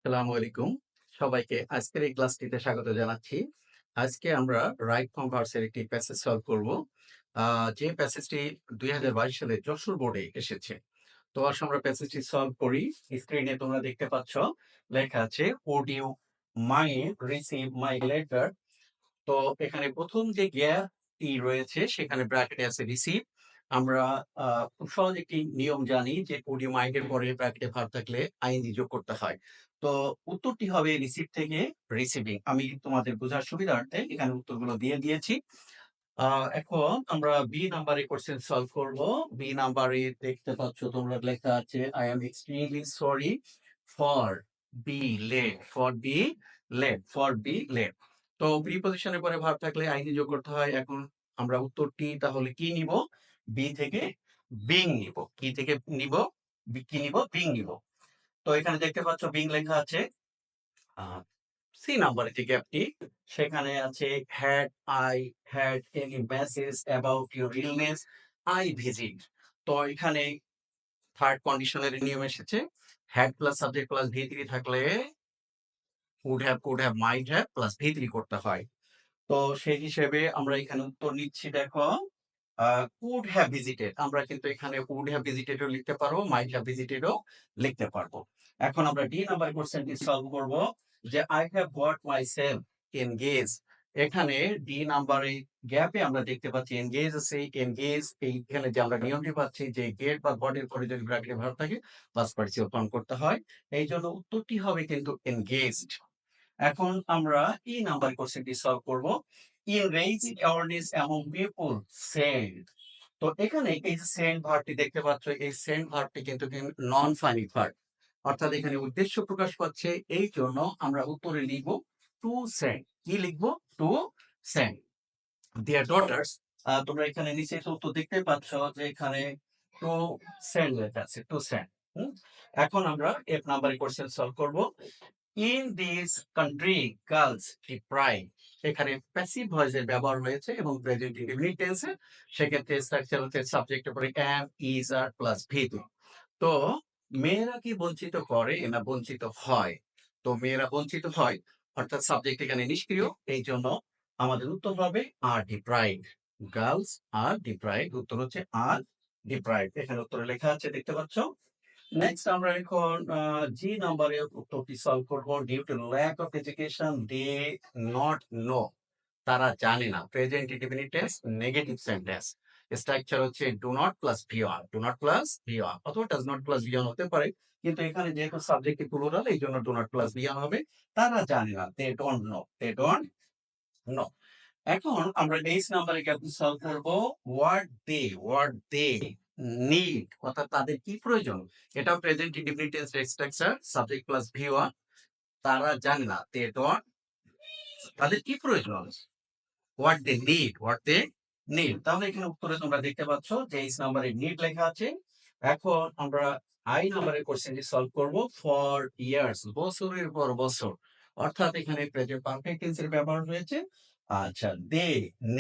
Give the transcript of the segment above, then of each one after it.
আসসালামু আলাইকুম। সবাইকে আজকের এই ক্লাসটিতে স্বাগত জানাচ্ছি। আজকে আমরা রাইট ফ্রম ভার্সের একটি প্যাসেজ সলভ করব। যে প্যাসেজটি ২০২২ সালে যশোর বোর্ডে এসেছে। তো আসলে আমরা প্যাসেজটি সলভ করি। স্ক্রিনে তোমরা দেখতে পাচ্ছ লেখা আছে, "Would you mind receive my letter?" তো এখানে ১ম যে জ্ঞাটি রয়েছে সেখানে ব্র্যাকেটে আছে রিসিভ। আমরা খুব সহজ একটি নিয়ম জানি যে ওডিও মাইন্ড এর পরে ব্র্যাকেটে ভার্ব থাকলে আইএনজি যোগ করতে হয়। তো উত্তরটি হবে রিসিভ থেকে রিসিভিং। আমি তোমাদের বোঝার সুবিধার্থে এখানে উত্তরগুলো দিয়ে দিয়েছি। এখন আমরা বি নাম্বারে কোয়েশ্চেন সলভ করব। বি নাম্বারে দেখতে পাচ্ছ তোমরা লেখা আছে, "I am extremely sorry for being late." For be late. তো প্রিপজিশনের পরে ভার্ব থাকলে আইনি যোগ করতে হয়। এখন আমরা উত্তরটি তাহলে কি নিব? বি থেকে বিং নিব। কি থেকে নিব? কি নিব? বিং নিব। তো এখানে দেখতে পাচ্ছ বিং লেখা আছে। আ সি নাম্বারের যে গ্যাপটি সেখানে আছে, had I had any message about your illness I visit. তো এখানে থার্ড কন্ডিশনের নিয়ম এসেছে, had plus subject plus V three থাকলে would have, could have, might have plus V three করতে হয়। তো সেই হিসেবে আমরা এখানে উত্তর নিচ্ছি। দেখো, কুড হ্যাভ ভিজিটেড, আমরা কিন্তু এখানে উড হ্যাভ ভিজিটেডও লিখতে পারবো, মাইট হ্যাভ ভিজিটেডও লিখতে পারবো। এখন আমরা ডি নাম্বার কোশ্চেনটি সলভ করব, যে I have got my self engage. এখানে ডি নাম্বারে গ্যাপে আমরা দেখতে পাচ্ছি এনগেজ আছে। এনগেজ এইখানে যে আমরা নিয়মটি পাচ্ছি যে গেট বা গট এর পরে যদি ব্র্যাকেটে ভার্ব থাকে পাস্ট পার্টিসিপল ফর্ম করতে হয়। এই জন্য উত্তরটি হবে কিন্তু এনগেজড। এখন আমরা ই নাম্বার কোশ্চেনটি সলভ করব। In raising awareness among people send. তো এখানে এই যে সেন্ড ভার্বটি দেখতে পাচ্ছ, এই সেন্ড ভার্বটি কিন্তু নন ফাইনিট ভার্ব, অর্থাৎ এখানে উদ্দেশ্য প্রকাশ পাচ্ছে। এই জন্য আমরা উত্তরে লিখব টু সেন্ড। কি লিখব? To send there daughters. তোমরা এখানে নিচে তো উত্তর দেখতে পাচ্ছ যে এখানে টু সেন্ড লেখা আছে, টু সেন্ড। এখন আমরা এফ নাম্বার কোশ্চেন সলভ করব। In this country girls deprive. এখানে প্যাসিভ ভয়েসের ব্যবহার হয়েছে এবং প্রেজেন্ট ইনডিফিনিট টেন্সে। সেক্ষেত্রে স্ট্রাকচার হচ্ছে সাবজেক্টের পরে অ্যাম, ইজ, আর প্লাস ভিতু। তো মেয়েরা কি বঞ্চিত করে না বঞ্চিত হয়? তো মেয়েরা বঞ্চিত হয়, অর্থাৎ সাবজেক্ট এখানে নিষ্ক্রিয়। এই জন্য আমাদের উত্তর হবে আর ডিপ্রাইভড। গার্লস আর ডিপ্রাইভড, উত্তর হচ্ছে আর ডিপ্রাইভড। এখানে উত্তরে লেখা আছে, দেখতে পাচ্ছ। নেক্সট আমরা এখন জি নাম্বারের উত্তরটি সলভ করব। Due to lack of education they not know. তারা জানে না। Present indefinite tense, negative sentence. Structure হচ্ছে do not plus V one, do not plus V one, অথবা does not plus V one হতে পারে। কিন্তু এখানে যেহেতু সাবজেক্টটি প্লুরাল এই জন্য do not plus V one হবে। তারা জানে না, they don't know, they don't know. এখন আমরা এইচ নাম্বারে ক্যালকুলেট সলভ করব। হোয়াট দে নিড, অর্থাৎ তাদের কি প্রয়োজন। এটাও present indefinite tense structure, subject plus V one. তারা জানে না, দে ডোন্ট, তাদের কি প্রয়োজন, হোয়াট দে নিড। তাহলে এখানে উত্তরে তোমরা দেখতে পাচ্ছ যে এইচ নাম্বারে নিড লেখা আছে। এখন আমরা আই নাম্বারের কোশ্চেনটি সলভ করব। ফর ইয়ার্স, বছরের পর বছর, অর্থাৎ এখানে প্রেজেন্ট পারফেক্ট টেন্সের ব্যবহার হয়েছে। আচ্ছা, দে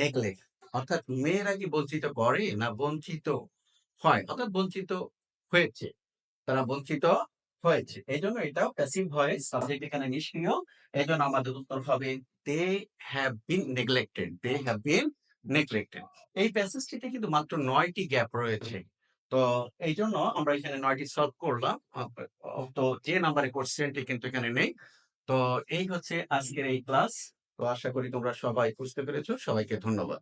নেগলেক্ট, অর্থাৎ মেয়েরা কি বঞ্চিত করে না বঞ্চিত হয়, অর্থাৎ বঞ্চিত হয়েছে, তারা বঞ্চিত হয়েছে। এই জন্য এটাও প্যাসিভ ভয়েস, সাবজেক্ট এখানে নিষ্ক্রিয়। এই জন্য আমাদের উত্তর হবে they have been neglected, they have been neglected. এই প্যাসেজটিতে কিন্তু মাত্র ৯টি গ্যাপ রয়েছে। তো এই জন্য আমরা এখানে ৯টি সলভ করলাম। তো যে নাম্বারে কোশ্চেনটি কিন্তু এখানে নেই। তো এই হচ্ছে আজকের এই ক্লাস। তো আশা করি তোমরা সবাই বুঝতে পেরেছো। সবাইকে ধন্যবাদ।